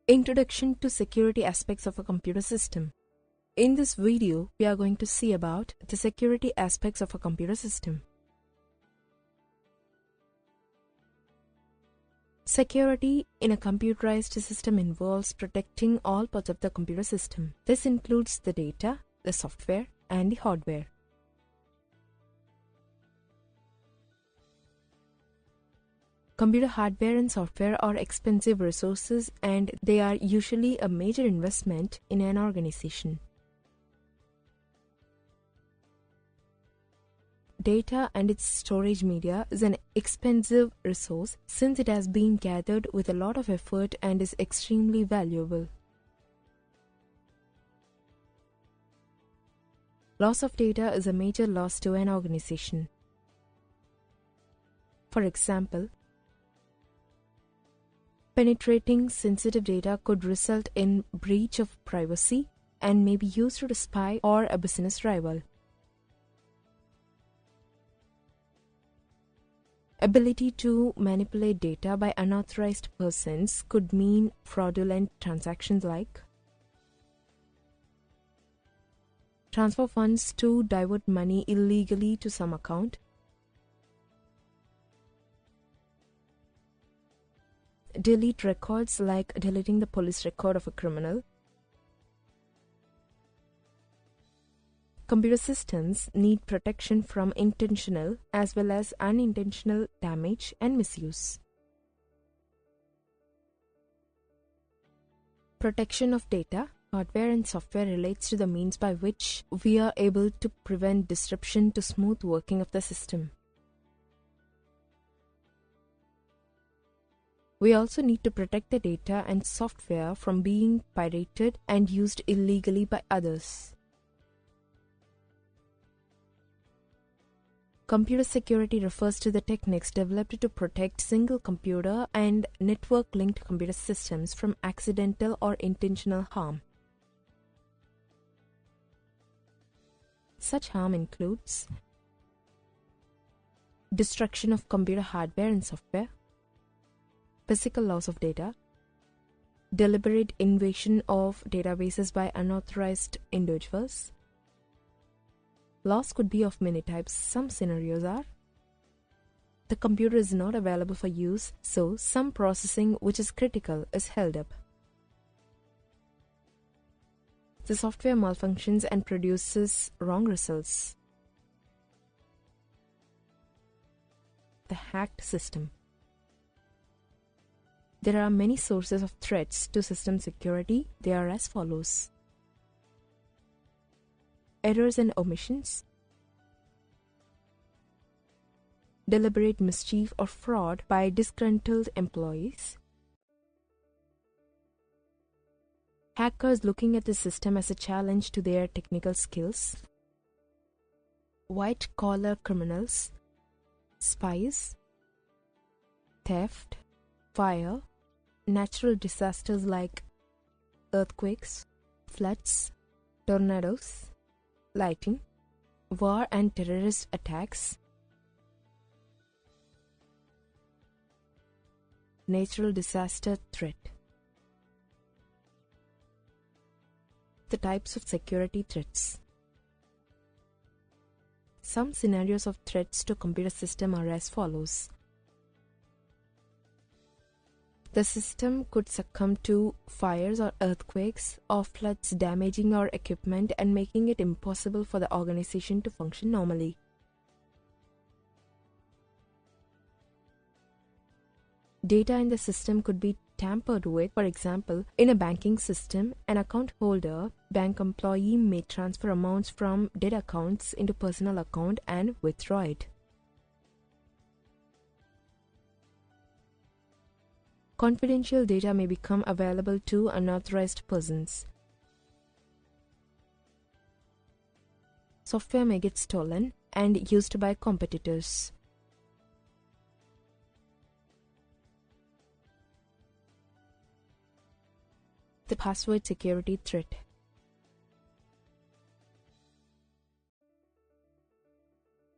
Introduction to security aspects of a computer system. In this video, we are going to see about the security aspects of a computer system. Security in a computerized system involves protecting all parts of the computer system. This includes the data, the software, and the hardware. Computer hardware and software are expensive resources and they are usually a major investment in an organization. Data and its storage media is an expensive resource since it has been gathered with a lot of effort and is extremely valuable. Loss of data is a major loss to an organization. For example, penetrating sensitive data could result in breach of privacy and may be used to spy or a business rival. Ability to manipulate data by unauthorized persons could mean fraudulent transactions like transfer funds to divert money illegally to some account, delete records like deleting the police record of a criminal. Computer systems need protection from intentional as well as unintentional damage and misuse. Protection of data, hardware and software relates to the means by which we are able to prevent disruption to smooth working of the system. We also need to protect the data and software from being pirated and used illegally by others. Computer security refers to the techniques developed to protect single computer and network-linked computer systems from accidental or intentional harm. Such harm includes destruction of computer hardware and software, physical loss of data, deliberate invasion of databases by unauthorized individuals. Loss could be of many types. Some scenarios are the computer is not available for use, so some processing which is critical is held up. The software malfunctions and produces wrong results. The hacked system. There are many sources of threats to system security. They are as follows: errors and omissions, deliberate mischief or fraud by disgruntled employees, hackers looking at the system as a challenge to their technical skills, white-collar criminals, spies, theft, fire, natural disasters like earthquakes, floods, tornadoes, lightning, war and terrorist attacks, natural disaster threat. The types of security threats. Some scenarios of threats to computer system are as follows. The system could succumb to fires or earthquakes or floods, damaging our equipment and making it impossible for the organization to function normally. Data in the system could be tampered with. For example, in a banking system, an account holder, bank employee may transfer amounts from dead accounts into personal account and withdraw it. Confidential data may become available to unauthorized persons. Software may get stolen and used by competitors. The password security threat.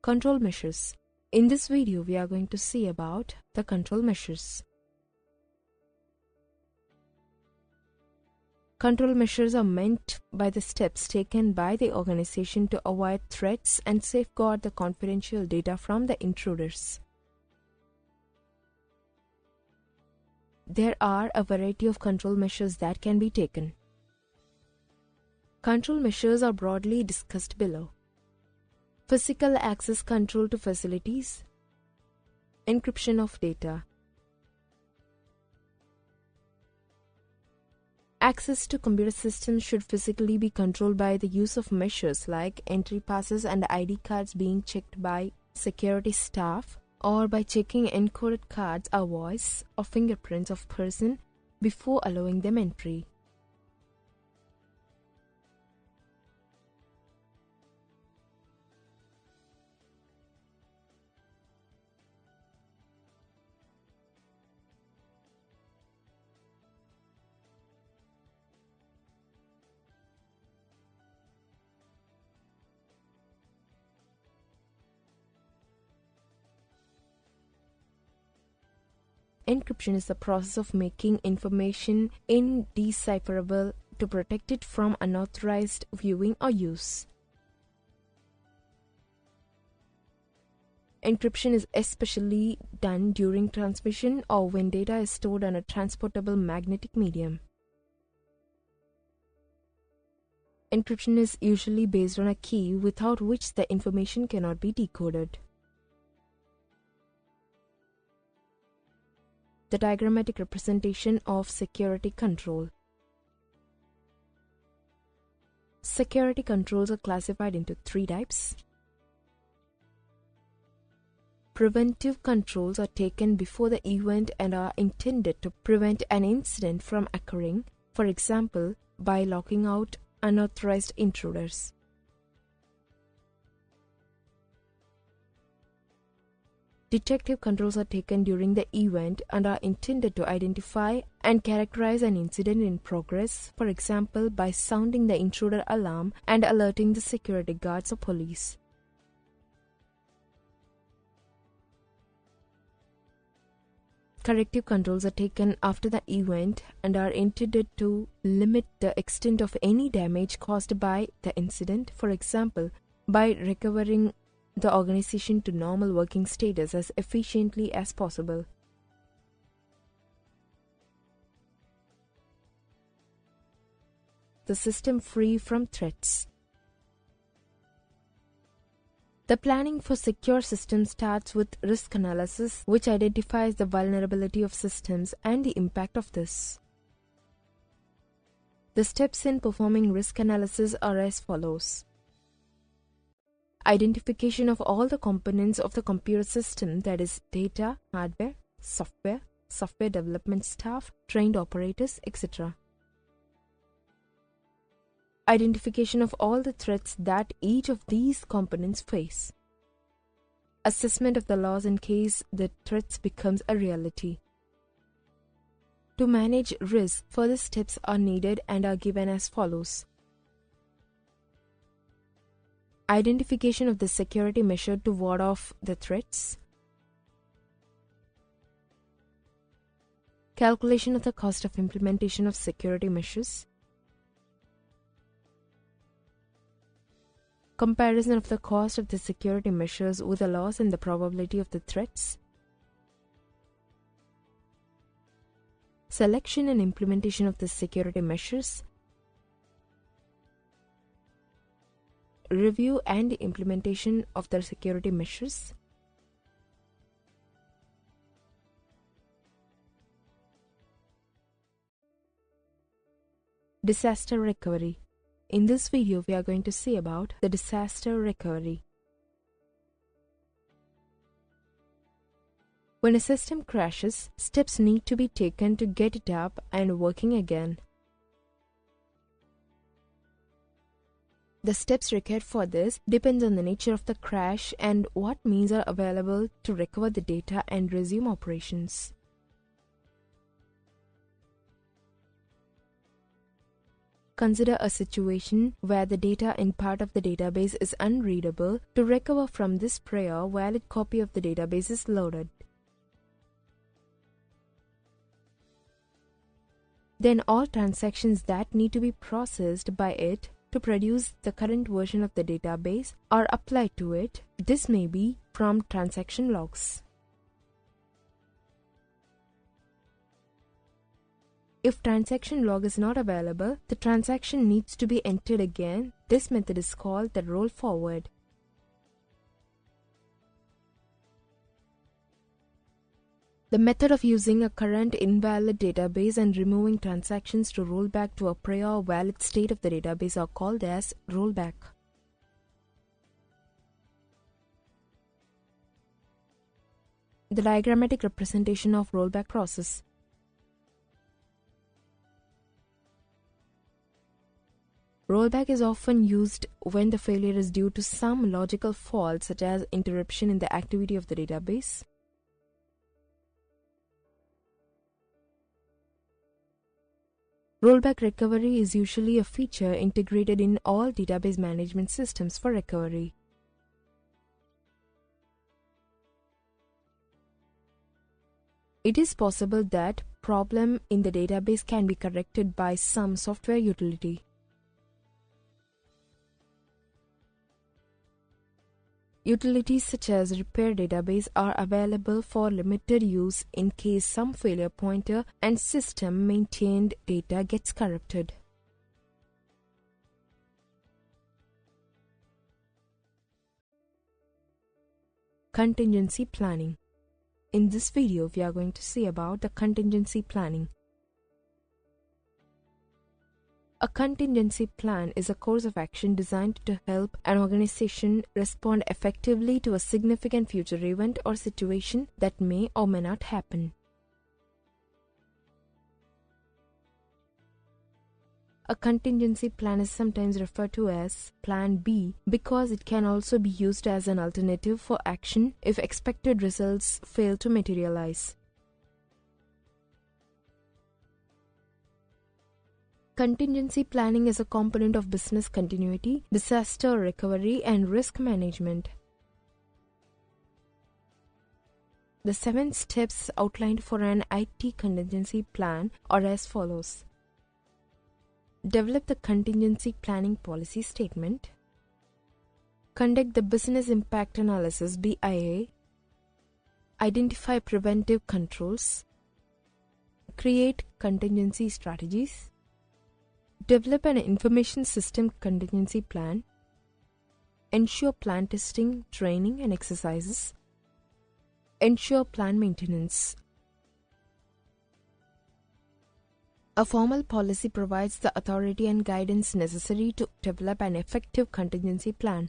Control measures. In this video, we are going to see about the control measures. Control measures are meant by the steps taken by the organization to avoid threats and safeguard the confidential data from the intruders. There are a variety of control measures that can be taken. Control measures are broadly discussed below. Physical access control to facilities, encryption of data. Access to computer systems should physically be controlled by the use of measures like entry passes and ID cards being checked by security staff, or by checking encoded cards or voice or fingerprints of person before allowing them entry. Encryption is the process of making information indecipherable to protect it from unauthorized viewing or use. Encryption is especially done during transmission or when data is stored on a transportable magnetic medium. Encryption is usually based on a key without which the information cannot be decoded. The diagrammatic representation of security control. Security controls are classified into three types. Preventive controls are taken before the event and are intended to prevent an incident from occurring, for example, by locking out unauthorized intruders. Detective controls are taken during the event and are intended to identify and characterize an incident in progress, for example, by sounding the intruder alarm and alerting the security guards or police. Corrective controls are taken after the event and are intended to limit the extent of any damage caused by the incident, for example, by recovering the organization to normal working status as efficiently as possible. The system free from threats. The planning for secure systems starts with risk analysis, which identifies the vulnerability of systems and the impact of this. The steps in performing risk analysis are as follows. Identification of all the components of the computer system, that is data, hardware, software, software development staff, trained operators, etc. Identification of all the threats that each of these components face. Assessment of the loss in case the threats becomes a reality. To manage risk, further steps are needed and are given as follows. Identification of the security measure to ward off the threats. Calculation of the cost of implementation of security measures. Comparison of the cost of the security measures with the loss and the probability of the threats. Selection and implementation of the security measures. Review and implementation of the security measures. Disaster recovery. In this video, we are going to see about the disaster recovery. When a system crashes, steps need to be taken to get it up and working again. The steps required for this depends on the nature of the crash and what means are available to recover the data and resume operations. Consider a situation where the data in part of the database is unreadable. To recover from this prior valid copy of the database is loaded. then all transactions that need to be processed by it to produce the current version of the database are applied to it. This may be from transaction logs. If transaction log is not available, the transaction needs to be entered again. This method is called the roll forward. The method of using a current invalid database and removing transactions to roll back to a prior valid state of the database are called as rollback. The diagrammatic representation of rollback process. Rollback is often used when the failure is due to some logical fault, such as interruption in the activity of the database. Rollback recovery is usually a feature integrated in all database management systems for recovery. It is possible that problem in the database can be corrected by some software utility. Utilities such as repair database are available for limited use in case some failure pointer and system maintained data gets corrupted. Contingency planning. In this video, we are going to see about the contingency planning. A contingency plan is a course of action designed to help an organization respond effectively to a significant future event or situation that may or may not happen. A contingency plan is sometimes referred to as Plan B because it can also be used as an alternative for action if expected results fail to materialize. Contingency planning is a component of business continuity, disaster recovery, and risk management. The 7 steps outlined for an IT contingency plan are as follows. Develop the contingency planning policy statement. Conduct the business impact analysis (BIA). Identify preventive controls. Create contingency strategies. Develop an information system contingency plan. Ensure plan testing, training, and exercises. Ensure plan maintenance. A formal policy provides the authority and guidance necessary to develop an effective contingency plan.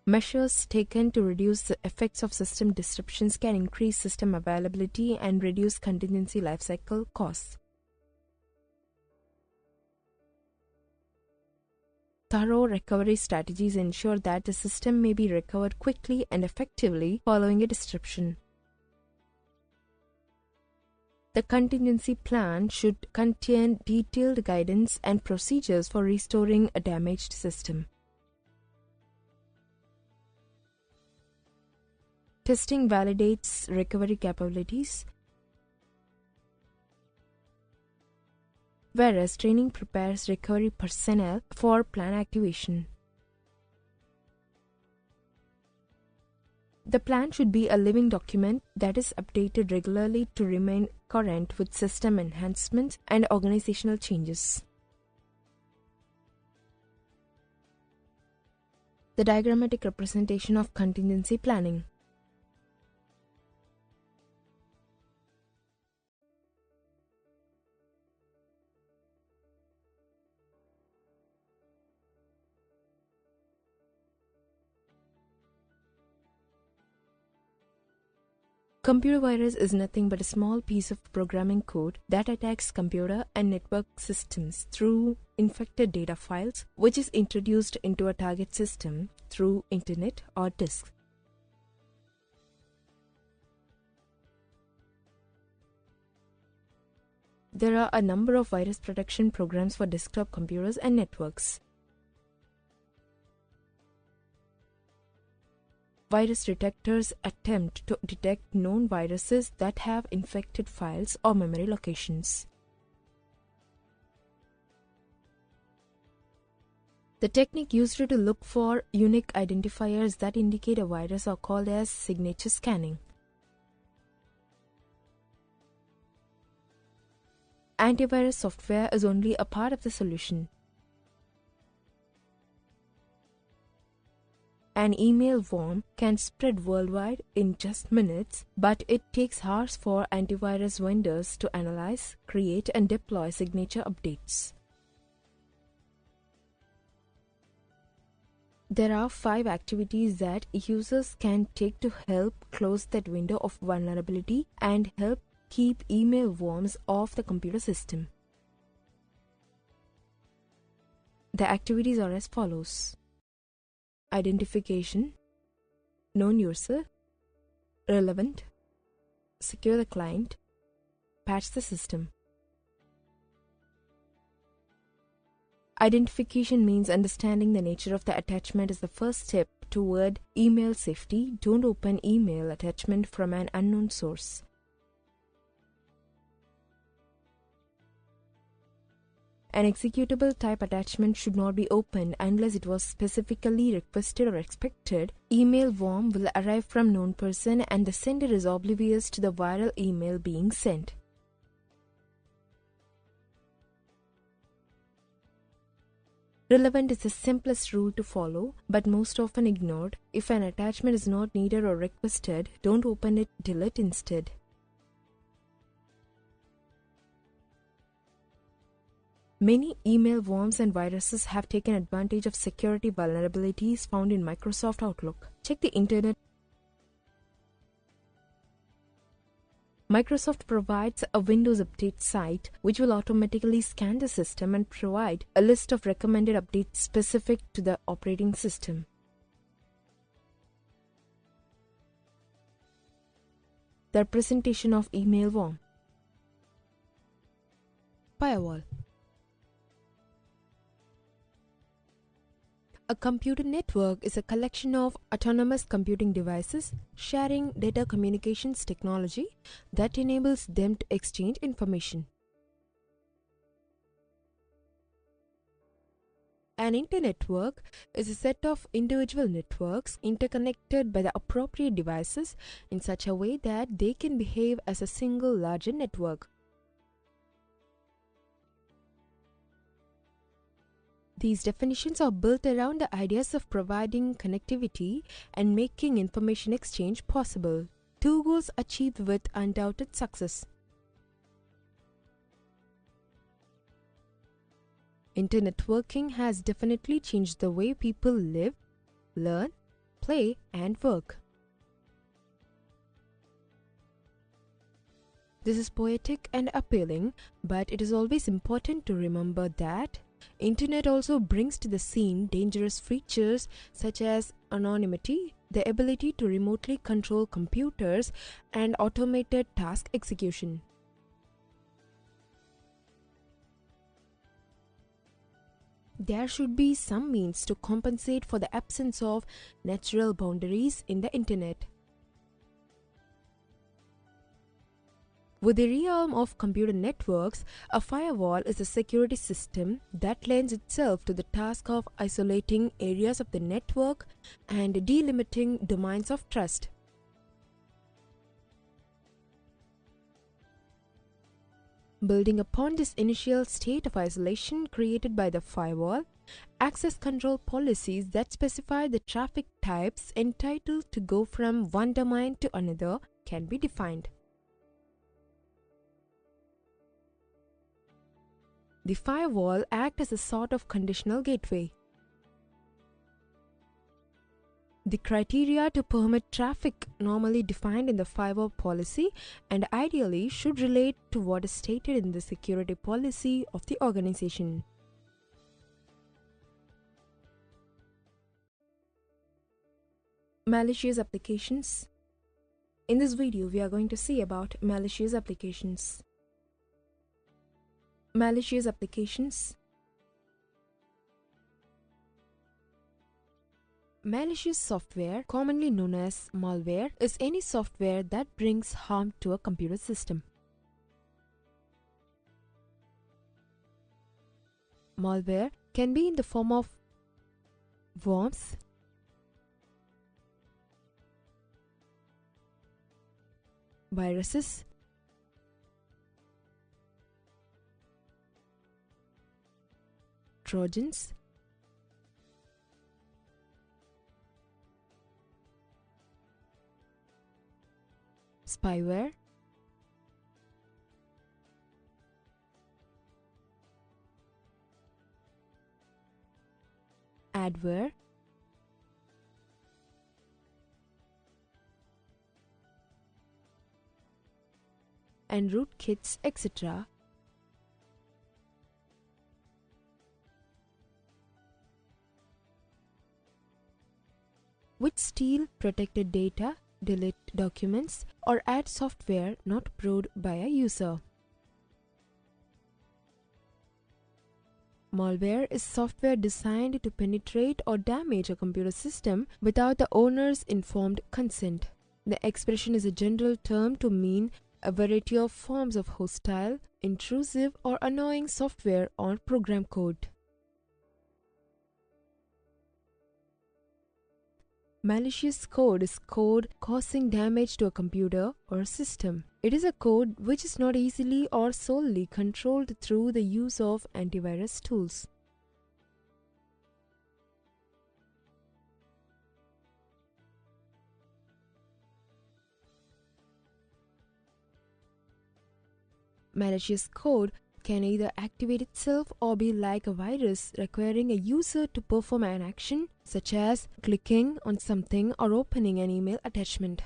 Measures taken to reduce the effects of system disruptions can increase system availability and reduce contingency lifecycle costs. Thorough recovery strategies ensure that the system may be recovered quickly and effectively following a disruption. The contingency plan should contain detailed guidance and procedures for restoring a damaged system. Testing validates recovery capabilities, whereas training prepares recovery personnel for plan activation. The plan should be a living document that is updated regularly to remain current with system enhancements and organizational changes. The diagrammatic representation of contingency planning. Computer virus is nothing but a small piece of programming code that attacks computer and network systems through infected data files, which is introduced into a target system through internet or disk. There are a number of virus protection programs for desktop computers and networks. virus detectors attempt to detect known viruses that have infected files or memory locations. The technique used to look for unique identifiers that indicate a virus are called as signature scanning. Antivirus software is only a part of the solution. An email worm can spread worldwide in just minutes, but it takes hours for antivirus vendors to analyze, create, and deploy signature updates. There are 5 activities that users can take to help close that window of vulnerability and help keep email worms off the computer system. The activities are as follows: identification, known user, relevant, secure the client, patch the system. Identification means understanding the nature of the attachment is the first step toward email safety. Don't open email attachment from an unknown source. An executable type attachment should not be opened unless it was specifically requested or expected. Email worm will arrive from known person and the sender is oblivious to the viral email being sent. Relevant is the simplest rule to follow, but most often ignored. If an attachment is not needed or requested, don't open it, delete instead. Many email worms and viruses have taken advantage of security vulnerabilities found in Microsoft Outlook. Check the internet. Microsoft provides a Windows Update site which will automatically scan the system and provide a list of recommended updates specific to the operating system. The representation of email worm. Firewall. A computer network is a collection of autonomous computing devices sharing data communications technology that enables them to exchange information. An internetwork is a set of individual networks interconnected by the appropriate devices in such a way that they can behave as a single larger network. These definitions are built around the ideas of providing connectivity and making information exchange possible. 2 goals achieved with undoubted success. Internetworking has definitely changed the way people live, learn, play, and work. This is poetic and appealing, but it is always important to remember that Internet also brings to the scene dangerous features such as anonymity, the ability to remotely control computers, and automated task execution. There should be some means to compensate for the absence of natural boundaries in the Internet. With the realm of computer networks, a firewall is a security system that lends itself to the task of isolating areas of the network and delimiting domains of trust. Building upon this initial state of isolation created by the firewall, access control policies that specify the traffic types entitled to go from one domain to another can be defined. The firewall acts as a sort of conditional gateway. The criteria to permit traffic normally defined in the firewall policy and ideally should relate to what is stated in the security policy of the organization. Malicious applications. In this video, we are going to see about malicious applications. Malicious applications. Malicious software, commonly known as malware, is any software that brings harm to a computer system. Malware can be in the form of worms, viruses, trojans, spyware, adware, and rootkits, etc. which steal protected data, delete documents, or add software not approved by a user. Malware is software designed to penetrate or damage a computer system without the owner's informed consent. The expression is a general term to mean a variety of forms of hostile, intrusive, or annoying software or program code. Malicious code is code causing damage to a computer or system. It is a code which is not easily or solely controlled through the use of antivirus tools. Malicious code can either activate itself or be like a virus, requiring a user to perform an action such as clicking on something or opening an email attachment.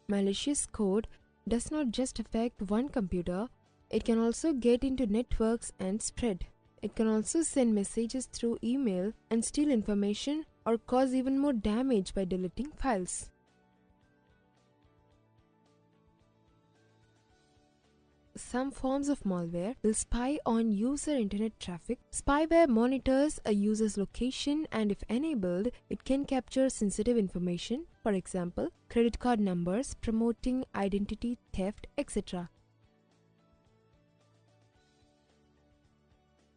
Malicious code does not just affect one computer, it can also get into networks and spread. It can also send messages through email and steal information or cause even more damage by deleting files. Some forms of malware will spy on user internet traffic. Spyware monitors a user's location, and if enabled, it can capture sensitive information, for example, credit card numbers, promoting identity theft, etc.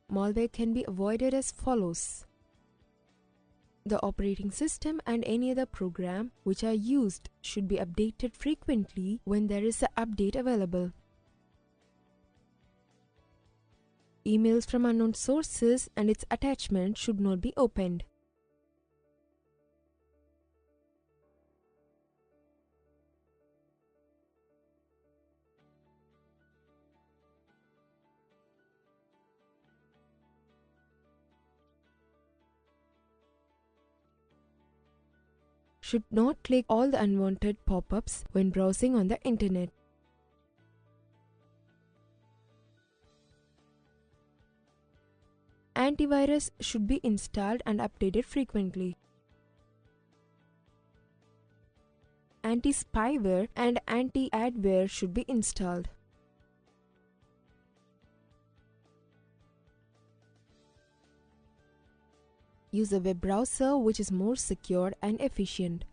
Malware can be avoided as follows. The operating system and any other program which are used should be updated frequently when there is an update available. Emails from unknown sources and its attachment should not be opened. Should not click all the unwanted pop-ups when browsing on the internet. Antivirus should be installed and updated frequently. Anti-spyware and anti-adware should be installed. Use a web browser which is more secure and efficient.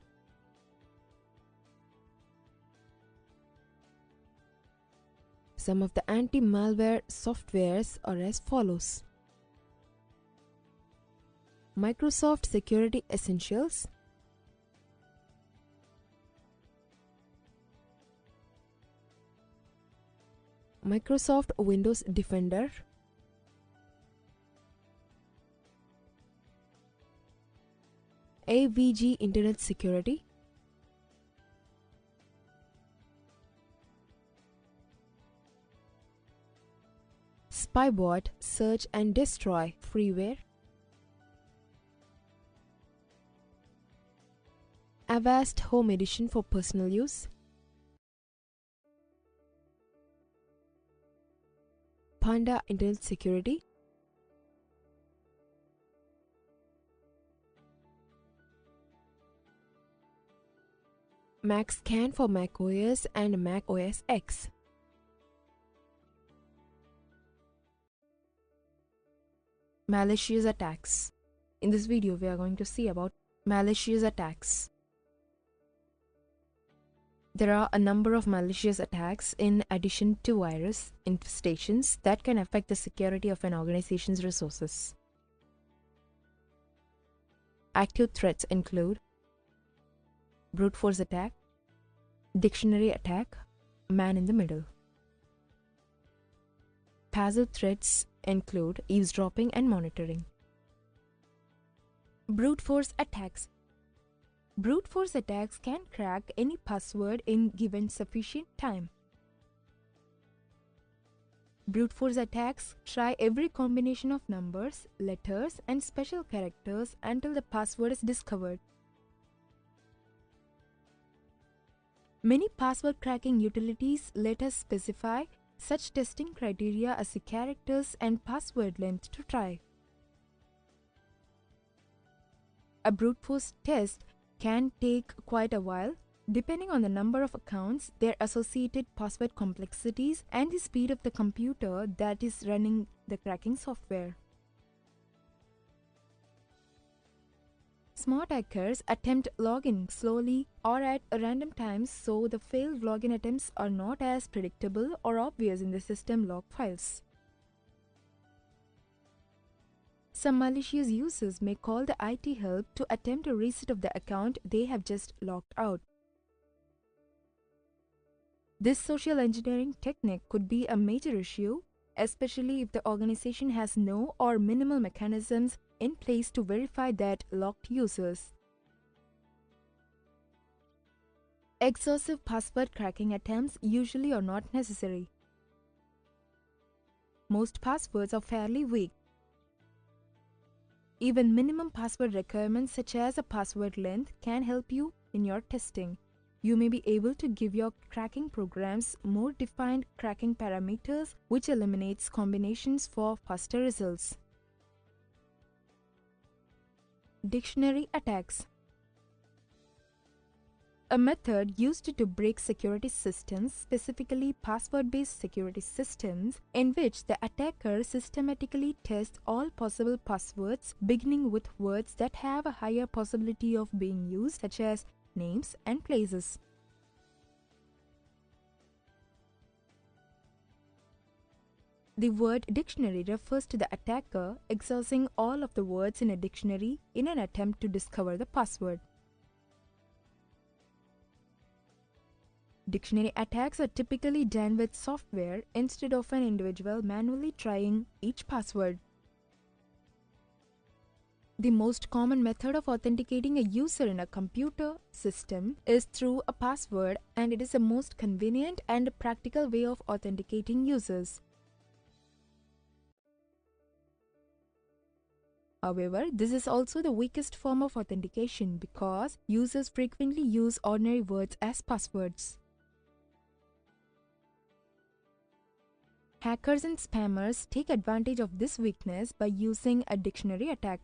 Some of the anti-malware softwares are as follows. Microsoft Security Essentials, Microsoft Windows Defender, AVG Internet Security, Spybot Search and Destroy freeware, Avast Home Edition for personal use, Panda Internet Security, MacScan for macOS and Mac OS X. Malicious attacks. In this video, we are going to see about malicious attacks. There are a number of malicious attacks in addition to virus infestations that can affect the security of an organization's resources. Active threats include brute force attack, dictionary attack, man in the middle. Passive threats include eavesdropping and monitoring. Brute force attacks. Brute force attacks can crack any password in given sufficient time. Brute force attacks try every combination of numbers, letters, and special characters until the password is discovered. Many password cracking utilities let us specify such testing criteria as the characters and password length to try. A brute force test can take quite a while, depending on the number of accounts, their associated password complexities, and the speed of the computer that is running the cracking software. Smart hackers attempt login slowly or at random times, so the failed login attempts are not as predictable or obvious in the system log files. Some malicious users may call the IT help to attempt a reset of the account they have just logged out. This social engineering technique could be a major issue, especially if the organization has no or minimal mechanisms in place to verify that logged users. Exhaustive password cracking attempts usually are not necessary. Most passwords are fairly weak. Even minimum password requirements such as a password length can help you in your testing. You may be able to give your cracking programs more defined cracking parameters, which eliminates combinations for faster results. Dictionary attacks. A method used to break security systems, specifically password-based security systems, in which the attacker systematically tests all possible passwords beginning with words that have a higher possibility of being used, such as names and places. The word dictionary refers to the attacker exhausting all of the words in a dictionary in an attempt to discover the password. Dictionary attacks are typically done with software instead of an individual manually trying each password. The most common method of authenticating a user in a computer system is through a password, and it is the most convenient and practical way of authenticating users. However, this is also the weakest form of authentication because users frequently use ordinary words as passwords. Hackers and spammers take advantage of this weakness by using a dictionary attack.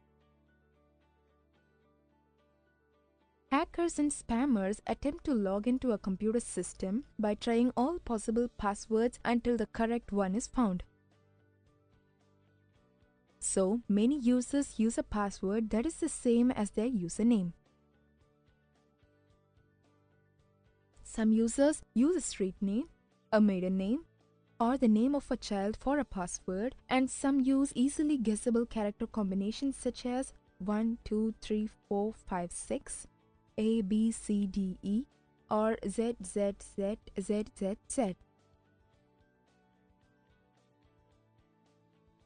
Hackers and spammers attempt to log into a computer system by trying all possible passwords until the correct one is found. So, many users use a password that is the same as their username. Some users use a street name, a maiden name, or the name of a child for a password, and some use easily guessable character combinations such as 1, 2, 3, 4, 5, 6, A, B, C, D, E, or Z, Z, Z, Z, Z, Z.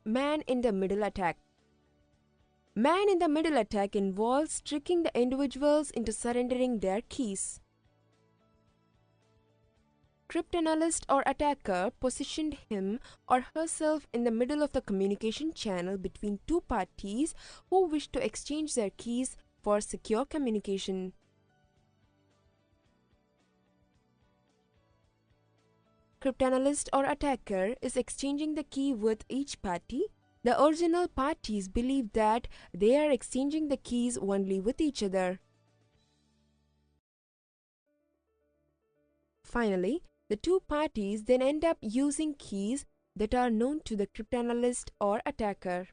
Man in the middle attack. Man in the middle attack involves tricking the individuals into surrendering their keys. Cryptanalyst or attacker positioned him or herself in the middle of the communication channel between two parties who wish to exchange their keys for secure communication. Cryptanalyst or attacker is exchanging the key with each party. The original parties believe that they are exchanging the keys only with each other. Finally, the two parties then end up using keys that are known to the cryptanalyst or attacker.